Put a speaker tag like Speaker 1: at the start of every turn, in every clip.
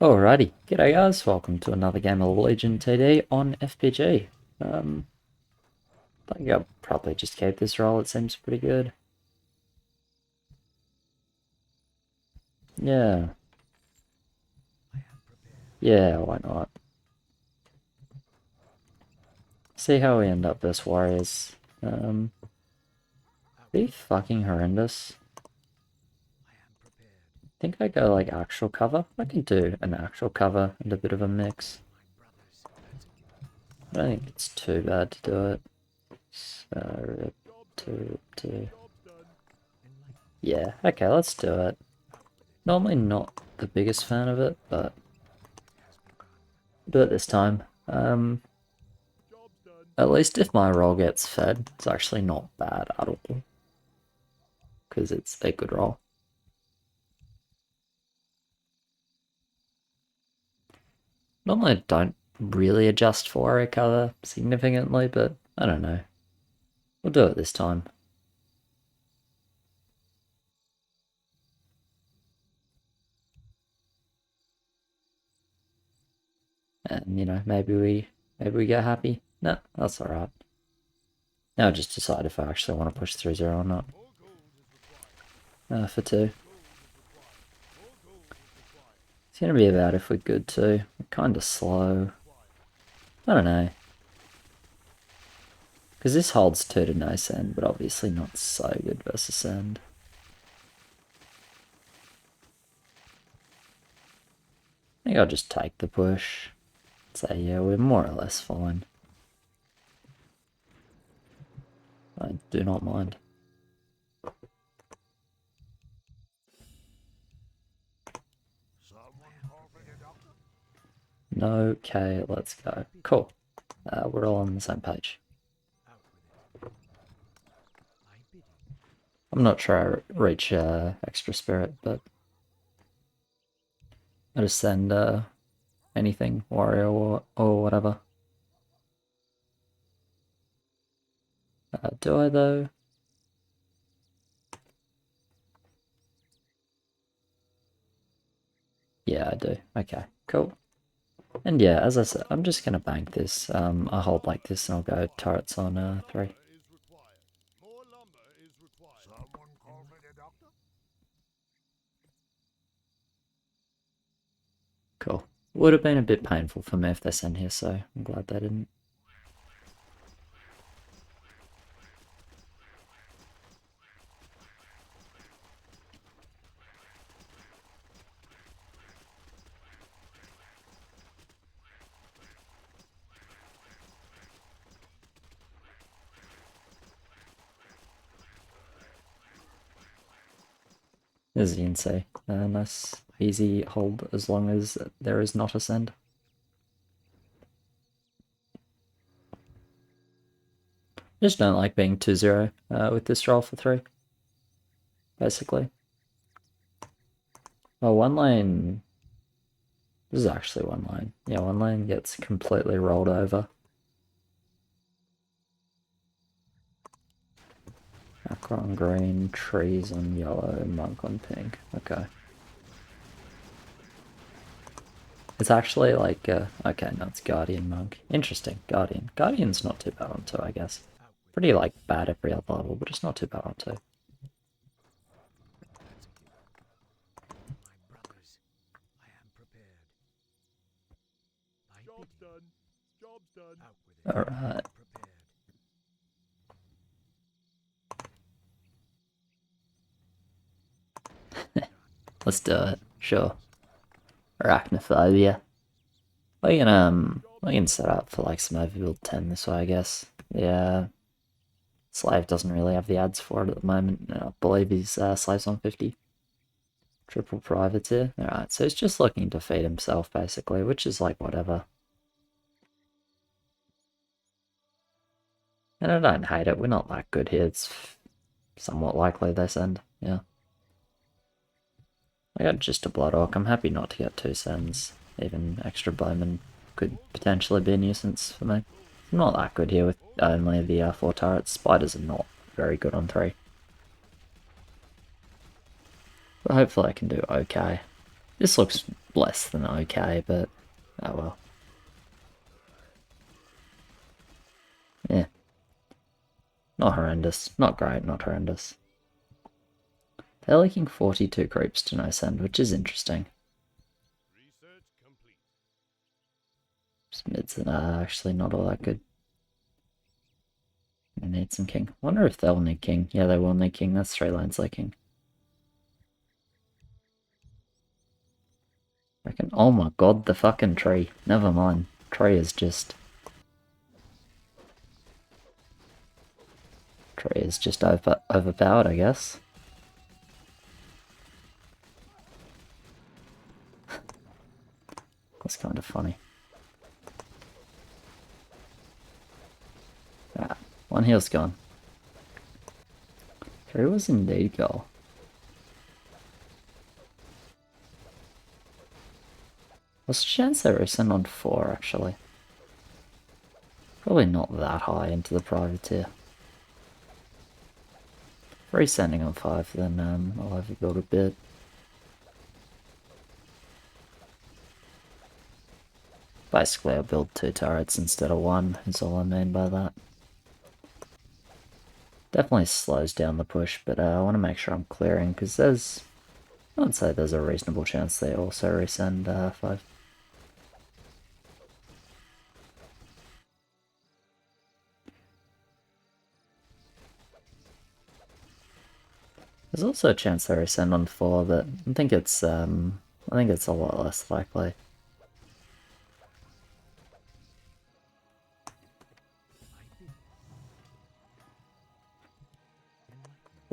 Speaker 1: Alrighty, g'day guys, welcome to another game of Legion TD on FBG. I think I'll probably just keep this roll, it seems pretty good. Yeah. Yeah, why not? See how we end up versus Warriors. Be fucking horrendous. I think I go like actual cover. I can do an actual cover and a bit of a mix. I don't think it's too bad to do it. So, two. Yeah, okay, let's do it. Normally not the biggest fan of it, but do it this time. At least if my roll gets fed, it's actually not bad at all. Because it's a good roll. Normally I don't really adjust for warrior cover significantly, but I don't know. We'll do it this time. And you know, maybe we get happy. No, that's alright. Now I'll just decide if I actually want to push 3-0 or not. For 2. It's gonna be about if we're good too. We're kinda slow. I don't know. Because this holds 2 to no send, but obviously not so good versus send. I think I'll just take the push. Say, yeah, we're more or less fine. I do not mind. No, okay, let's go. Cool. We're all on the same page. I'm not sure I reach extra spirit, but I just send anything, warrior or whatever. Do I though? Yeah, I do. Okay, cool. And yeah, as I said, I'm just gonna bank this. I hold like this and I'll go turrets on 3. Cool. Would have been a bit painful for me if they sent here, so I'm glad they didn't. As you can see, nice easy hold as long as there is not a send. Just don't like being 2-0 with this roll for 3, basically. Oh, one lane. This is actually one lane. Yeah, one lane gets completely rolled over. Aqua on green, trees on yellow, monk on pink. Okay. It's actually like, okay, no, it's Guardian Monk. Interesting, Guardian. Guardian's not too bad on 2, I guess. Pretty, like, bad every other level, but it's not too bad on 2. Alright. Let's do it, sure. Arachnophobia. We can set up for like some overbuild 10 this way, I guess. Yeah. Slave doesn't really have the ads for it at the moment. I believe he's Slave's on 50. Triple privateer. Alright, so he's just looking to feed himself basically, which is like whatever. And I don't hate it, we're not that good here. It's somewhat likely they send, yeah. I got just a Blood Orc. I'm happy not to get 2 sends. Even extra bowman could potentially be a nuisance for me. I'm not that good here with only the 4 turrets. Spiders are not very good on 3. But hopefully I can do okay. This looks less than okay, but oh well. Yeah. Not horrendous. Not great, not horrendous. They're leaking 42 creeps to no send, which is interesting. Mids are actually not all that good. I need some king. Wonder if they'll need king. Yeah, they will need king. That's 3 lanes leaking. Reckon. Oh my god, the fucking tree. Never mind. Tree is just overpowered, I guess. That's kind of funny. Ah, one heal's gone. Tree was indeed goal. What's the chance they resend on 4, actually? Probably not that high into the privateer. Resending on 5, then I'll overbuild a bit. Basically, I'll build 2 turrets instead of 1, is all I mean by that. Definitely slows down the push, but I want to make sure I'm clearing, because I'd say there's a reasonable chance they also resend 5. There's also a chance they resend on 4, but I think it's a lot less likely.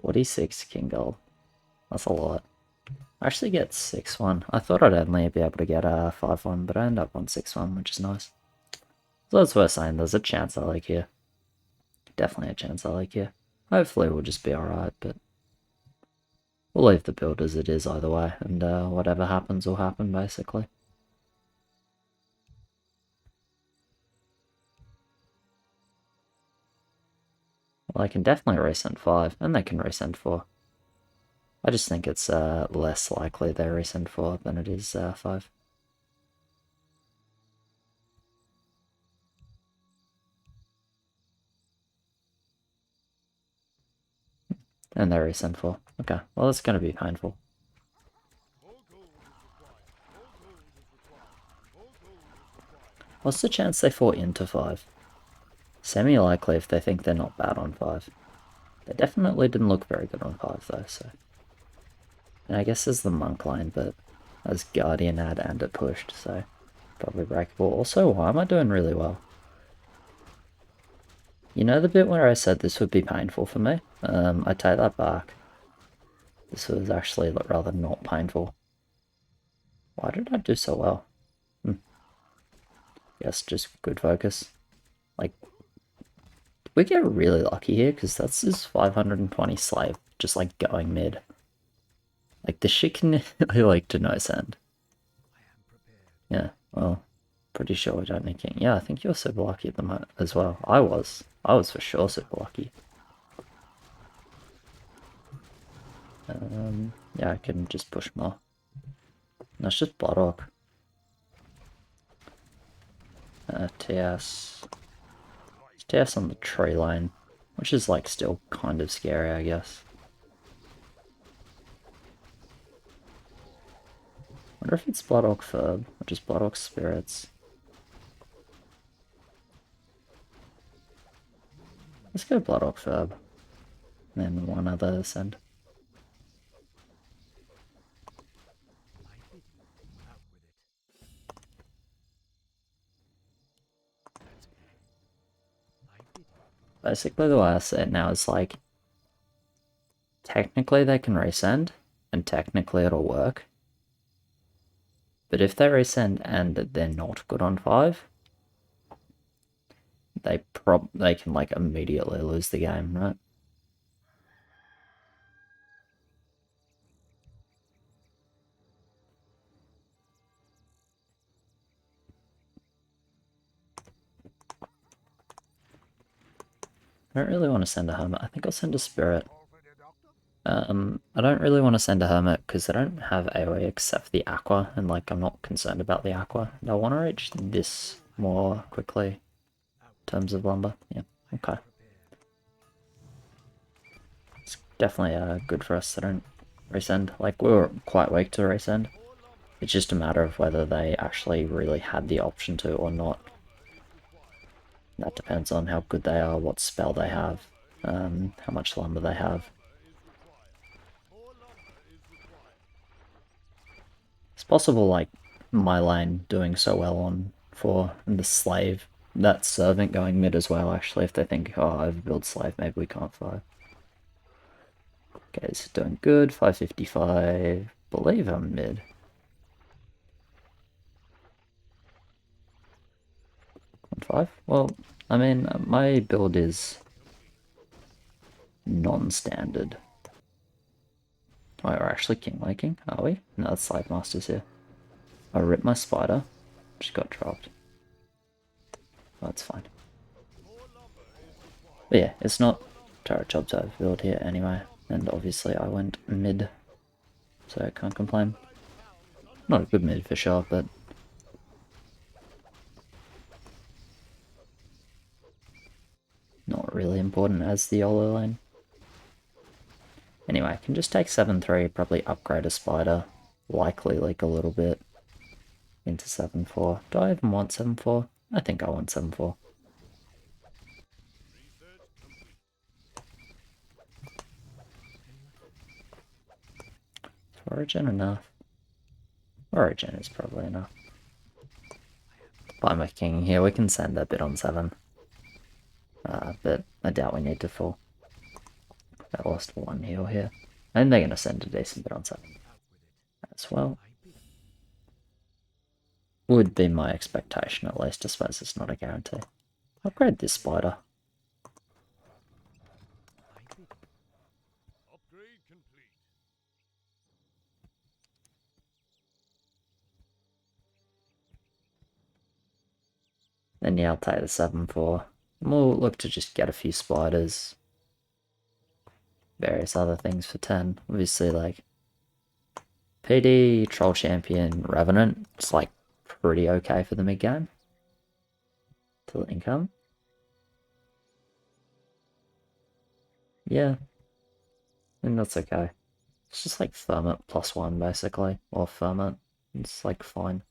Speaker 1: $46 king gold. That's a lot. I actually get 6-1. I thought I'd only be able to get a 5-1, but I end up on 6-1, which is nice. So that's worth saying. There's a chance I like here. Definitely a chance I like here. Hopefully we'll just be alright, but we'll leave the build as it is either way, and whatever happens will happen, basically. Well, I can definitely resend 5, and they can resend 4. I just think it's less likely they resend 4 than it is 5. And they resend 4. Okay, well that's going to be painful. What's the chance they fall into 5? Semi-likely if they think they're not bad on 5. They definitely didn't look very good on 5 though, so... And I guess there's the monk line, but as Guardian had and it pushed, so... Probably breakable. Also, why am I doing really well? You know the bit where I said this would be painful for me? I take that back. This was actually rather not painful. Why did I do so well? Yes, just good focus. Like, we get really lucky here, because that's just 520 slave, just like going mid. Like, this shit can like to no send. Yeah, well, pretty sure we don't need king. Yeah, I think you're super lucky at the moment as well. I was for sure super lucky. Yeah, I can just push more. That's just Bloodhawk. TS. It's TS on the tree line, which is like still kind of scary, I guess. Wonder if it's Bloodhawk Ferb, or just Bloodhawk Spirits. Let's go Bloodhawk Ferb. And then one other send. Basically the way I see it now is like, technically they can resend, and technically it'll work. But if they resend and they're not good on 5, they can like immediately lose the game, right? I don't really want to send a hermit. I think I'll send a spirit. I don't really want to send a Hermit because I don't have AoE except for the Aqua, and like I'm not concerned about the Aqua. I want to reach this more quickly in terms of lumber. Yeah, okay. It's definitely good for us. I don't resend. Like, we were quite weak to resend. It's just a matter of whether they actually really had the option to or not. That depends on how good they are, what spell they have, how much lumber they have. It's possible, like, my lane doing so well on 4 and the slave, that servant going mid as well, actually, if they think, oh, overbuild slave, maybe we can't 5. Okay, it's doing good, 555, believe I'm mid. 1-5? Well, I mean, my build is non-standard. Oh, we're actually king-making, are we? No, it's slave masters here. I ripped my spider, just got dropped. That's fine. But yeah, it's not turret job to overbuild here anyway, and obviously I went mid, so I can't complain. Not a good mid for sure, but not really important as the YOLO lane. Anyway, I can just take 7-3, probably upgrade a spider, likely leak a little bit into 7-4. Do I even want 7-4? I think I want 7-4. Origin enough? Origin is probably enough. By my king here, we can send a bit on 7. But I doubt we need to fall. I lost 1 heal here. And they're going to send a decent bit on 7 as well. Would be my expectation at least. I suppose it's not a guarantee. Upgrade this spider. Then yeah, I'll take the 7-4. And we'll look to just get a few spiders. Various other things for 10. Obviously, like, PD, Troll Champion, Revenant. It's like pretty okay for the mid game. Till income. Yeah. I think that's okay. It's just like Ferment +1 basically. Or Ferment. It's like fine.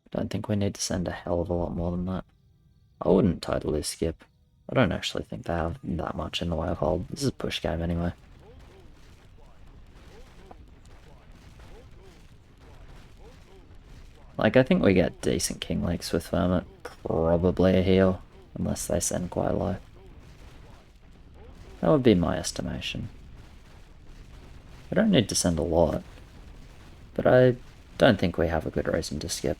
Speaker 1: Don't think we need to send a hell of a lot more than that. I wouldn't totally skip. I don't actually think they have that much in the way of hold. This is a push game anyway. Like, I think we get decent king leaks with Ferment. Probably a heal, unless they send quite low. That would be my estimation. I don't need to send a lot, but I don't think we have a good reason to skip.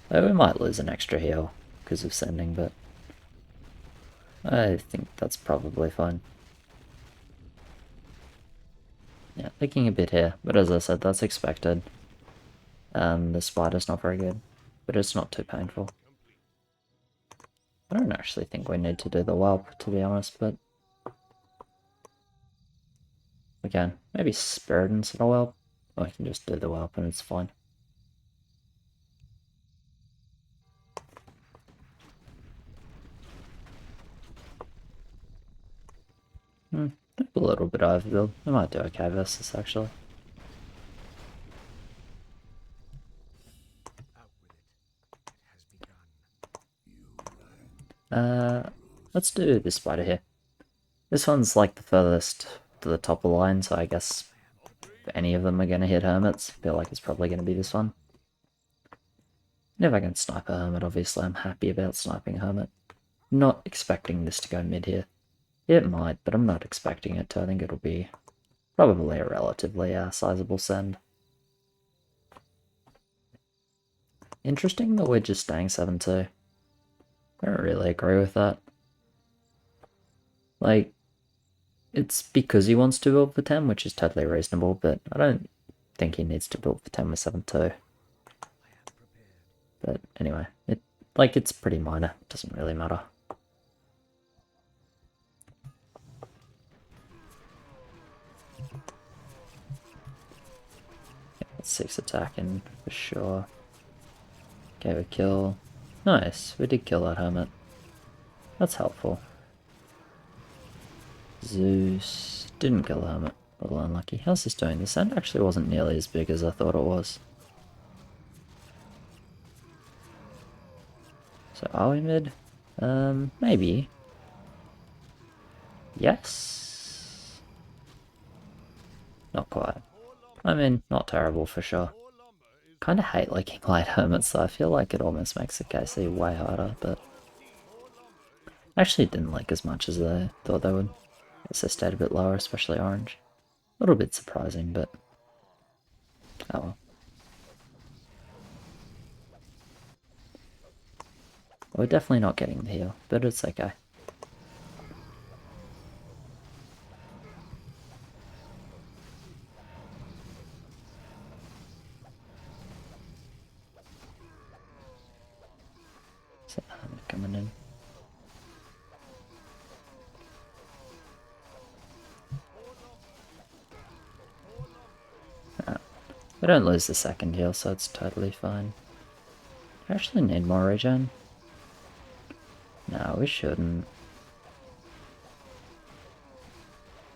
Speaker 1: Though we might lose an extra heal because of sending, but I think that's probably fine. Yeah, leaking a bit here, but as I said, that's expected. The spider's not very good, but it's not too painful. I don't actually think we need to do the whelp, to be honest, but we can. Maybe spirit instead of whelp. Or we can just do the whelp and it's fine. A little bit overbuild. We might do okay versus actually. Let's do this spider here. This one's like the furthest to the top of the line, so I guess if any of them are going to hit hermits, I feel like it's probably going to be this one. And if I can snipe a hermit, obviously I'm happy about sniping a hermit. Not expecting this to go mid here. It might, but I'm not expecting it to. I think it'll be probably a relatively sizable send. Interesting that we're just staying 7-2. I don't really agree with that. Like, it's because he wants to build for 10, which is totally reasonable, but I don't think he needs to build for 10 with 7-2. But anyway, it's pretty minor. It doesn't really matter. That's 6 attacking for sure. Okay, we kill. Nice, we did kill that hermit. That's helpful. Zeus didn't kill the hermit. A little unlucky. How's this doing? This end actually wasn't nearly as big as I thought it was. So are we mid? Maybe. Yes? Not quite. I mean, not terrible for sure. Kinda hate liking light hermits though. I feel like it almost makes the KC way harder, but I actually didn't like as much as I thought they would. I guess they stayed a bit lower, especially orange. A little bit surprising, but oh well. We're definitely not getting the heal, but it's okay. So, coming in. We don't lose the second heal, so it's totally fine. I actually need more regen. No, we shouldn't.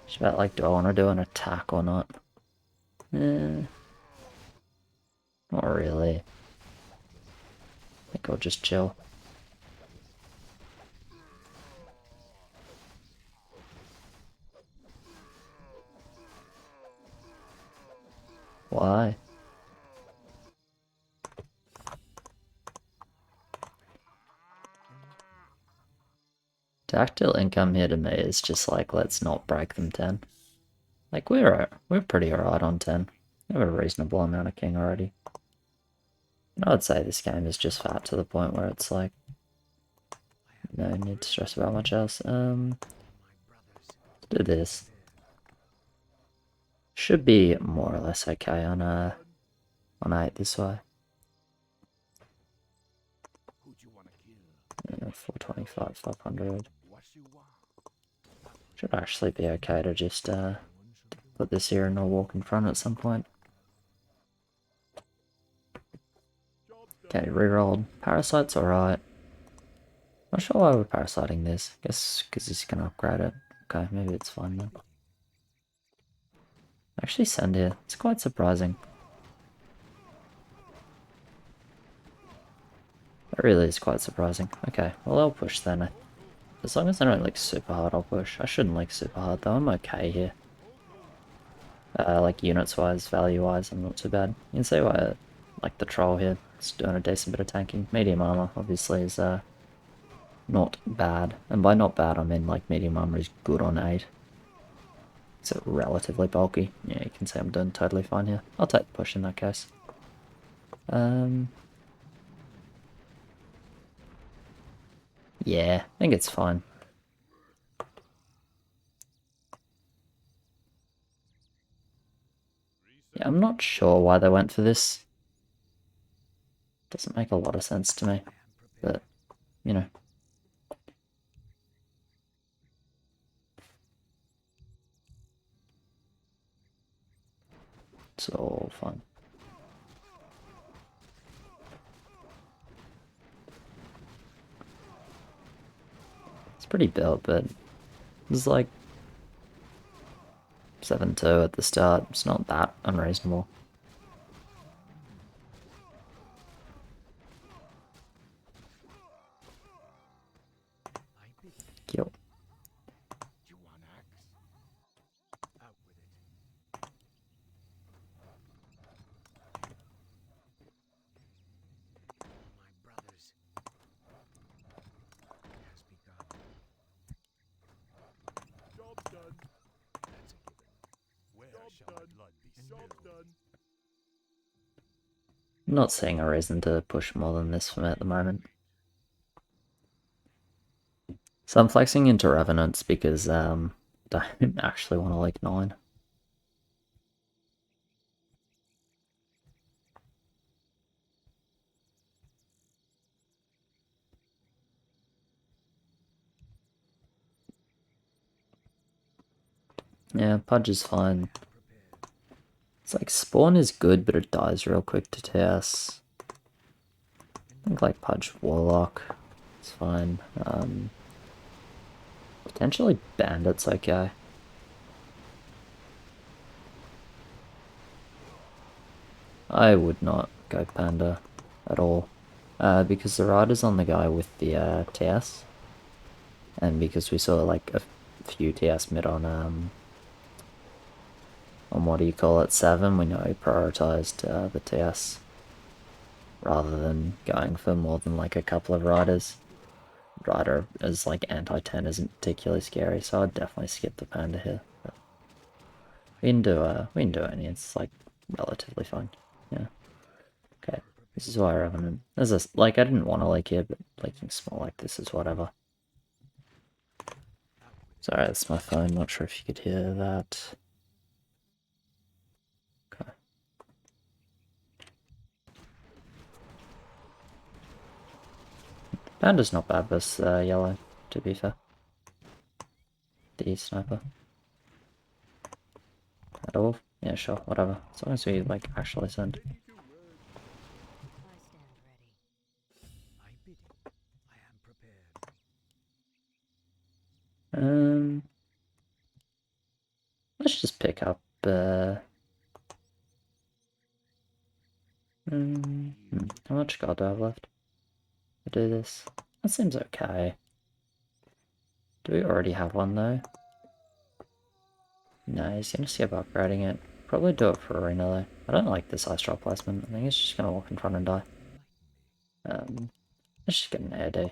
Speaker 1: It's about like, do I want to do an attack or not? Not really. I think I'll just chill. Why? Tactile income here to me is just like, let's not break them 10. Like, we're pretty alright on 10. We have a reasonable amount of king already. And I would say this game is just fat to the point where it's like, no need to stress about much else. Do this. Should be more or less okay on 8 this way. 425, 500. Should actually be okay to just put this here and I'll walk in front at some point. Okay, rerolled. Parasite's alright. Not sure why we're parasiting this. Guess because this can upgrade it. Okay, maybe it's fine then. Actually send here. It's quite surprising. That really is quite surprising. Okay, well I'll push then. As long as I don't like super hard, I'll push. I shouldn't like super hard though, I'm okay here. Like units wise, value wise, I'm not too bad. You can see why I like the troll here. It's doing a decent bit of tanking. Medium armor obviously is not bad. And by not bad I mean like medium armor is good on 8. It's relatively bulky. Yeah, you can see I'm doing totally fine here. I'll take the push in that case. Yeah, I think it's fine. Yeah, I'm not sure why they went for this. Doesn't make a lot of sense to me, but, you know. It's all fun. It's pretty built, but it's like 7-2 at the start. It's not that unreasonable. Kill. I'm not seeing a reason to push more than this for me at the moment. So I'm flexing into Revenants because I don't actually want to like 9. Yeah, Pudge is fine. It's like Spawn is good, but it dies real quick to TS. I think like Pudge Warlock, it's fine. Potentially Bandit's okay. I would not go Panda at all. Because the Rider's on the guy with the TS. And because we saw like a few TS mid on what do you call it, 7, we know he prioritized the TS. Rather than going for more than like a couple of Riders. Rider as like anti-10 isn't particularly scary, so I'd definitely skip the Panda here. But we can do any, it's like relatively fine. Yeah. Okay. This is why I haven't. There's this, like, I didn't want to like here, but making small like this is whatever. Sorry, that's my phone. Not sure if you could hear that. Okay. Panda's not bad versus yellow, to be fair. The sniper. At all? Yeah, sure, whatever. As long as we like actually send. Let's just pick up. How much gold do I have left to do this? That seems okay. Do we already have one though? No, he's gonna skip upgrading it. Probably do it for Arena though. I don't like this ice drop placement. I think it's just gonna walk in front and die. Let's just get an AOD.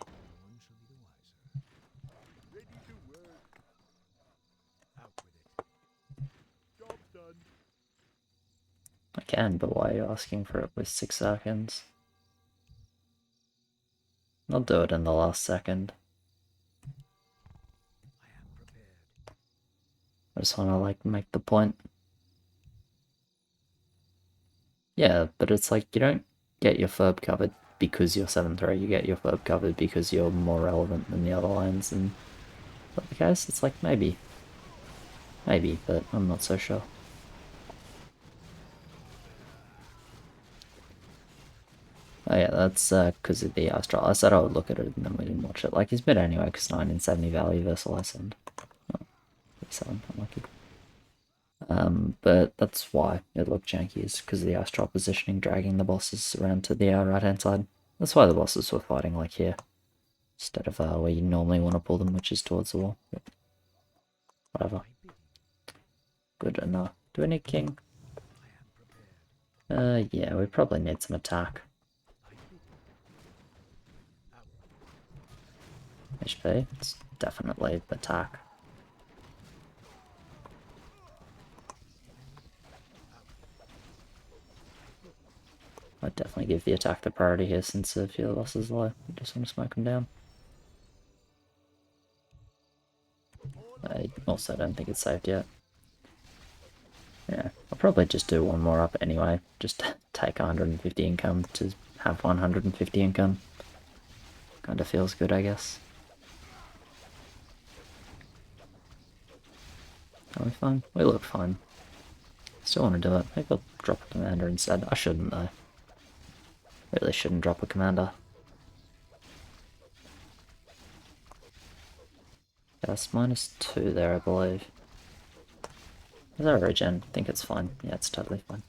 Speaker 1: I can, but why are you asking for it with 6 seconds? I'll do it in the last second. I just wanna like make the point. Yeah, but it's like you don't get your FERB covered because you're 7-3, you get your FERB covered because you're more relevant than the other lines, and is that the case? It's like maybe. Maybe, but I'm not so sure. Oh yeah, that's because of the Astral. I said I would look at it and then we didn't watch it. Like, he's mid anyway, because 9 and 70 value versus Lysand. Oh, 7, unlucky. But that's why it looked janky, is because of the Astral positioning, dragging the bosses around to the right hand side. That's why the bosses were fighting like here, instead of where you normally want to pull them, which is towards the wall. But whatever. Good enough. Do we need king? Yeah, we probably need some attack. HP, it's definitely attack. I'd definitely give the attack the priority here since a few loss is low. I just want to smoke them down. I also don't think it's saved yet. Yeah, I'll probably just do one more up anyway. Just take 150 income to have 150 income. Kinda feels good, I guess. Are we fine? We look fine. Still want to do it. Maybe I'll drop a commander instead. I shouldn't though. Really shouldn't drop a commander. Yes, -2 there, I believe. Is that a regen? I think it's fine. Yeah, it's totally fine.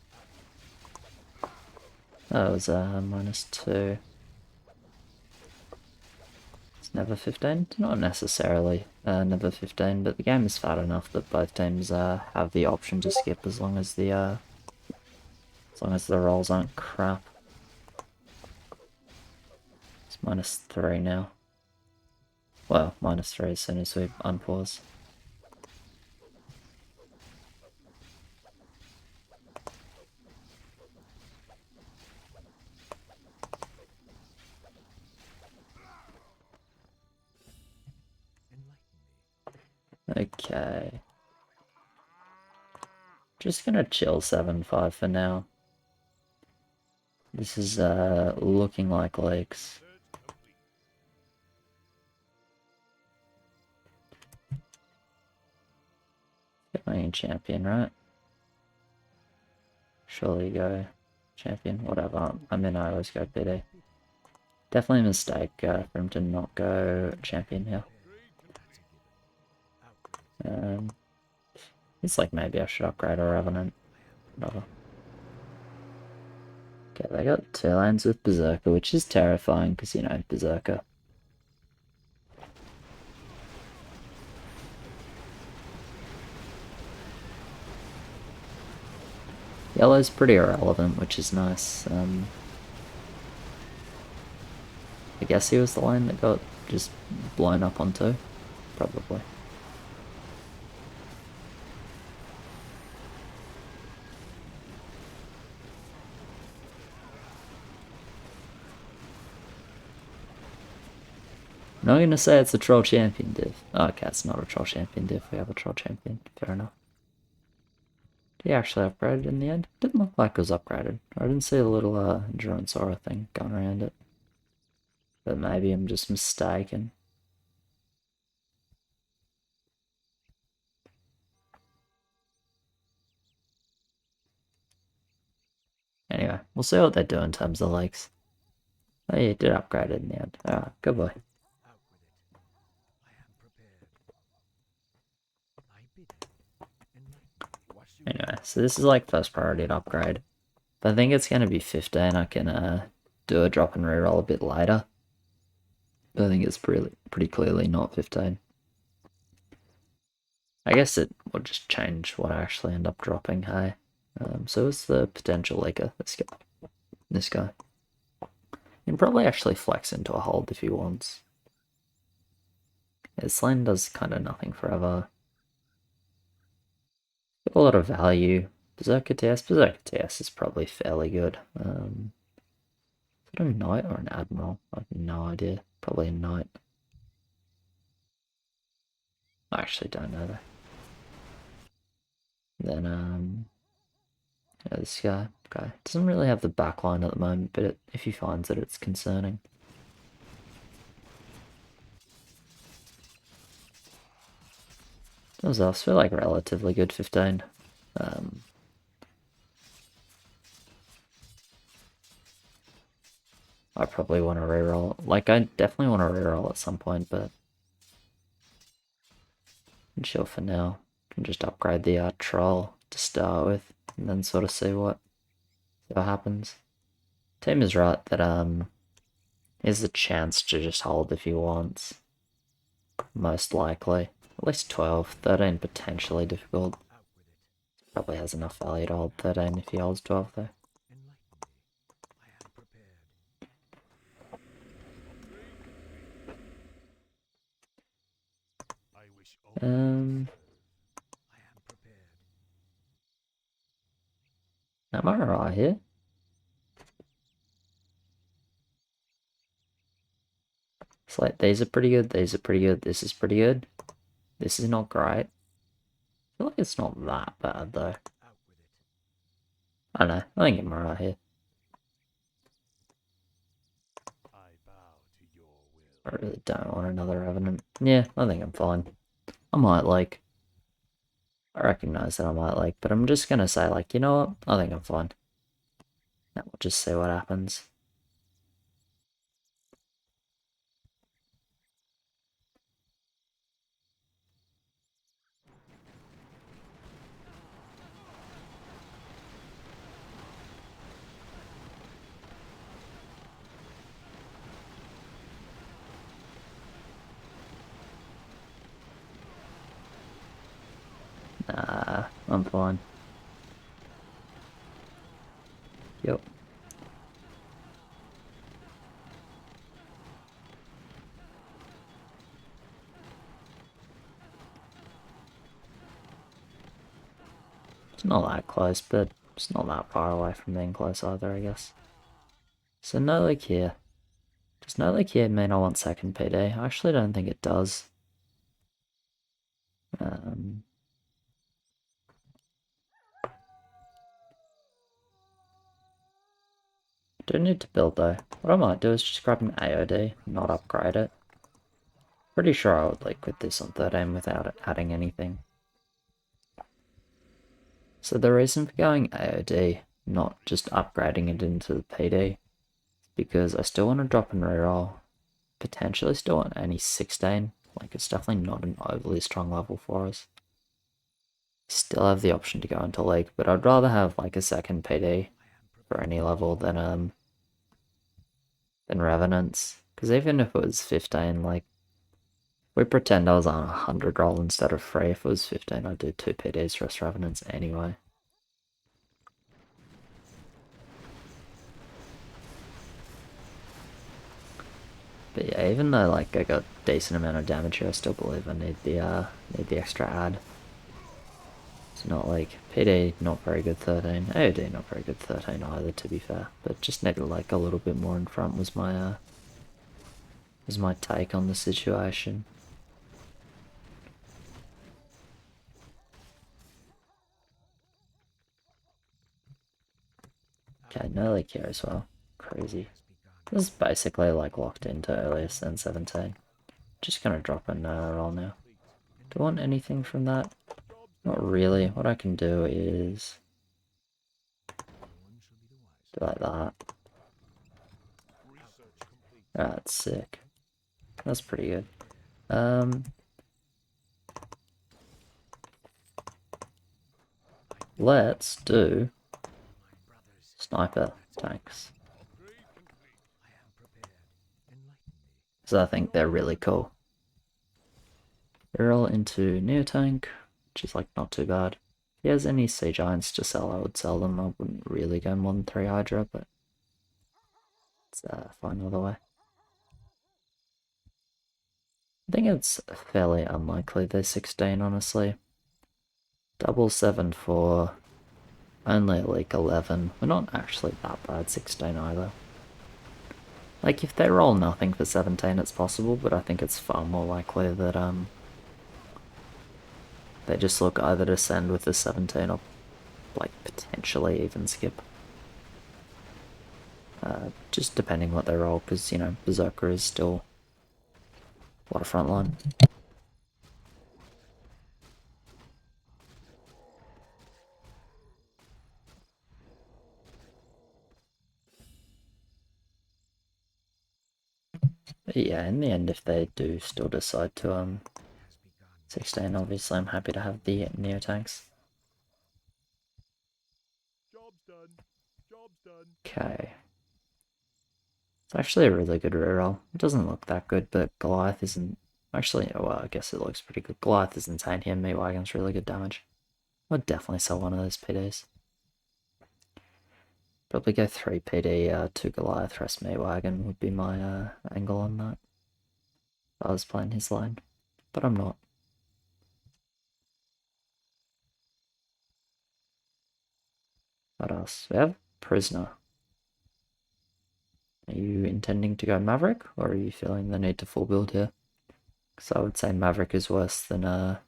Speaker 1: That was -2. It's never 15? Not necessarily never 15, but the game is fat enough that both teams have the option to skip as long as the rolls aren't crap. It's -3 now. Well, -3 as soon as we unpause. Okay. Just gonna chill 7-5 for now. This is looking like leaks. Get Playing champion, right? Surely go champion, whatever. I mean, I always go PD. Definitely a mistake for him to not go champion here. It's like maybe I should upgrade a Revenant. Whatever. Okay, they got 2 lanes with Berserker, which is terrifying because, you know, Berserker. Yellow's pretty irrelevant, which is nice. I guess he was the lane that got just blown up onto, probably. I'm not gonna say it's a troll champion div. Oh, okay, it's not a troll champion div. We have a troll champion. Fair enough. Did he actually upgrade it in the end? Didn't look like it was upgraded. I didn't see a little endurance aura thing going around it. But maybe I'm just mistaken. Anyway, we'll see what they do in terms of lakes. Oh yeah, did upgrade it in the end. Alright, good boy. Anyway, so this is like first priority to upgrade. But I think it's going to be 15. I can do a drop and reroll a bit later. But I think it's pretty clearly not 15. I guess it will just change what I actually end up dropping, hey? So it's the potential leaker, this guy. He can probably actually flex into a hold if he wants. Yeah, this lane does kind of nothing forever. Got a lot of value. Berserker TS is probably fairly good. Is it a knight or an admiral? I have no idea. Probably a knight. I actually don't know though. Then yeah, this guy doesn't really have the backline at the moment, but if he finds it, it's concerning. Those else feel like relatively good 15. I probably want to reroll. Like, I definitely want to reroll at some point, but I'm chill for now. Can just upgrade the troll to start with, and then sort of see what happens. Team is right that he has a chance to just hold if he wants. Most likely. At least 12. 13 potentially difficult. Probably has enough value to hold 13 if he holds 12 though. Am I right here? It's like, these are pretty good, these are pretty good, this is pretty good. This is not great. I feel like it's not that bad though. I don't know, I think I'm right here. I really don't want another Revenant. Yeah, I think I'm fine. I might like. I recognize that I might like, but I'm just gonna say like, you know what? I think I'm fine. Now we'll just see what happens. Nah, I'm fine. Yep. It's not that close, but it's not that far away from being close either, I guess. So no leak here. Does no leak here mean I want second PD? I actually don't think it does. Don't need to build though. What I might do is just grab an AOD, not upgrade it. Pretty sure I would like quit this on 13 without adding anything. So the reason for going AOD, not just upgrading it into the PD, because I still want to drop and reroll. Potentially still want any 16. Like, it's definitely not an overly strong level for us. Still have the option to go into League, but I'd rather have like a second PD for any level than Revenants. Because even if it was 15, like, we pretend I was on a 100 roll instead of 3. If it was 15, I'd do 2 PDs for us Revenants anyway. But yeah, even though like I got decent amount of damage here, I still believe I need the extra add. It's not like PD not very good 13, AOD not very good 13 either, to be fair. But just needed like a little bit more in front was my take on the situation. Okay, no leak here as well. Crazy. This is basically like locked into earliest than 17. Just gonna drop a no roll now. Do I want anything from that? Not really. What I can do is do like that. That's sick. That's pretty good. Let's do sniper tanks. So I think they're really cool. They're all into Neotank, which is like not too bad. If he has any Sea Giants to sell, I would sell them. I wouldn't really go more than 3 Hydra, but it's fine either way. I think it's fairly unlikely they're 16, honestly. 774, only like 11. We're not actually that bad 16 either. Like, if they roll nothing for 17, it's possible, but I think it's far more likely that, they just look either to send with the 17 or, like, potentially even skip. Just depending what they roll, because, you know, Berserker is still a lot of frontline. But yeah, in the end, if they do still decide to, 16, obviously I'm happy to have the Neotanks. Okay. It's actually a really good reroll. It doesn't look that good, but Goliath isn't... Actually, well, I guess it looks pretty good. Goliath is insane here, Meatwagon's really good damage. I'd definitely sell one of those PDs. Probably go 3 PD, 2 Goliath, rest Meatwagon would be my angle on that. If I was playing his lane, but I'm not. What else? We have Prisoner. Are you intending to go Maverick, or are you feeling the need to full build here? Because I would say Maverick is worse than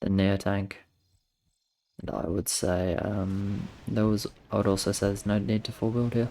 Speaker 1: Neotank. And I would say, I would also say there's no need to full build here.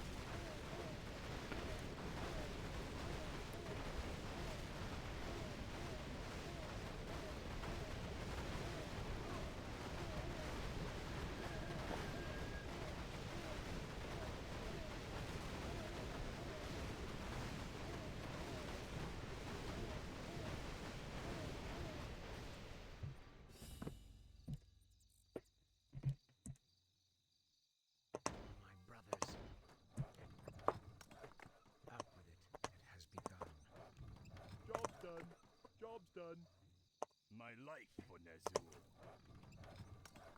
Speaker 2: My life for Nazul.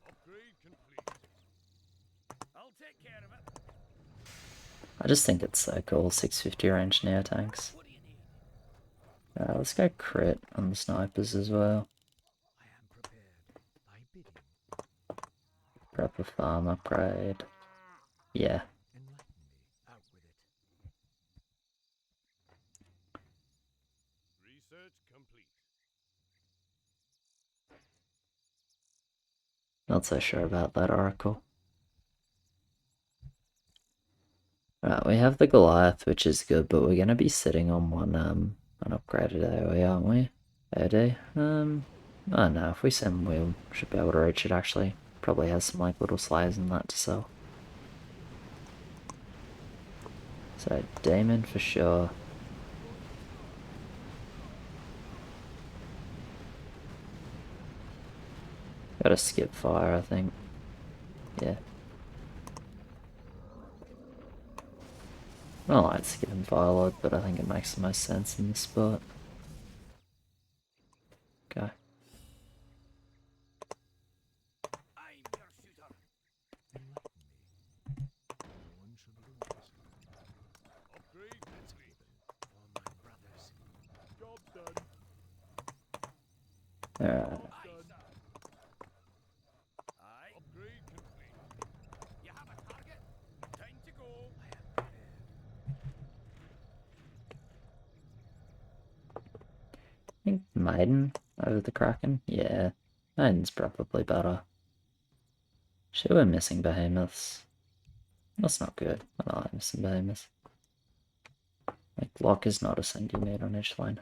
Speaker 2: Upgrade complete. I'll take care of it.
Speaker 1: I just think it's so cool, 650 range Neotanks. Let's go crit on the snipers as well. Prep a farm upgrade. Yeah.
Speaker 2: Research complete.
Speaker 1: Not so sure about that Oracle. Right, we have the Goliath, which is good, but we're gonna be sitting on one upgraded AoE, aren't we? AOD? I don't know, if we send we should be able to reach it actually. Probably has some like little slayers and that to sell. So Damon for sure. Gotta skip fire, I think. Yeah. I don't like skipping fire a lot, but I think it makes the most sense in this spot. Okay.
Speaker 2: I'm your shooter. Upgrade complete. For my brothers. Job done.
Speaker 1: Alright.
Speaker 2: Aye. Upgrade complete. You have a target? Time to go.
Speaker 1: I think Maiden over the Kraken. Yeah. Maiden's probably better. Shit, we're missing behemoths. That's not good. I don't like missing behemoths. Like, lock is not a thing you need on each line.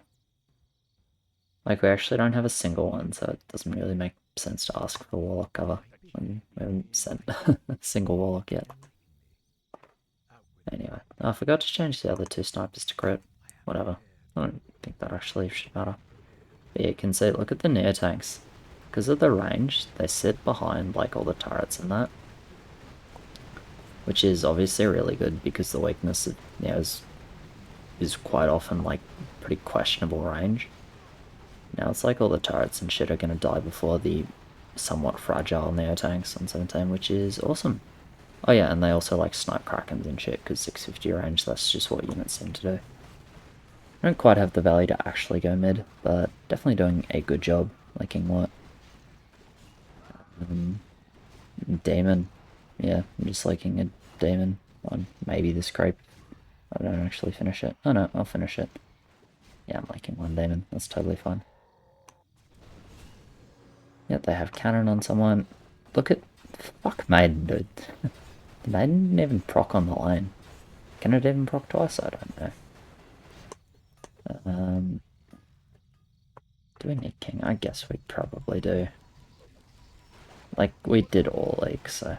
Speaker 1: Like, we actually don't have a single one, so it doesn't really make sense to ask for warlock cover when we haven't sent a single warlock yet. Anyway, I forgot to change the other two snipers to crit. Whatever. I don't think that actually should matter. But yeah, you can see, look at the near tanks. Because of the range, they sit behind like all the turrets and that. Which is obviously really good because the weakness of Neos is quite often like pretty questionable range. Now it's like all the turrets and shit are going to die before the somewhat fragile Neo tanks on 17, which is awesome. Oh yeah, and they also like snipe Krakens and shit, because 650 range, that's just what units seem to do. I don't quite have the value to actually go mid, but definitely doing a good job, liking what. Demon. Yeah, I'm just liking a demon on maybe this creep. I don't actually finish it. Oh no, I'll finish it. Yeah, I'm liking one demon, that's totally fine. Yep, they have cannon on someone. Look at... Fuck Maiden, dude. The Maiden didn't even proc on the lane. Can it even proc twice? I don't know. Do we need King? I guess we probably do. Like, we did all league, so...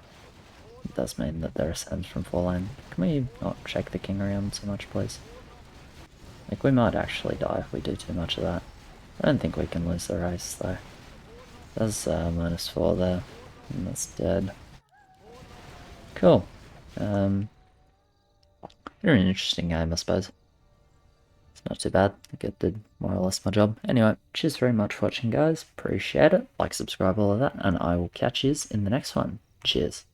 Speaker 1: It does mean that there are sends from 4 lane. Can we not shake the King around so much, please? Like, we might actually die if we do too much of that. I don't think we can lose the race, though. There's -4 there. And that's dead. Cool. Very interesting game, I suppose. It's not too bad. I think it did more or less my job. Anyway, cheers very much for watching, guys. Appreciate it. Like, subscribe, all of that. And I will catch you in the next one. Cheers.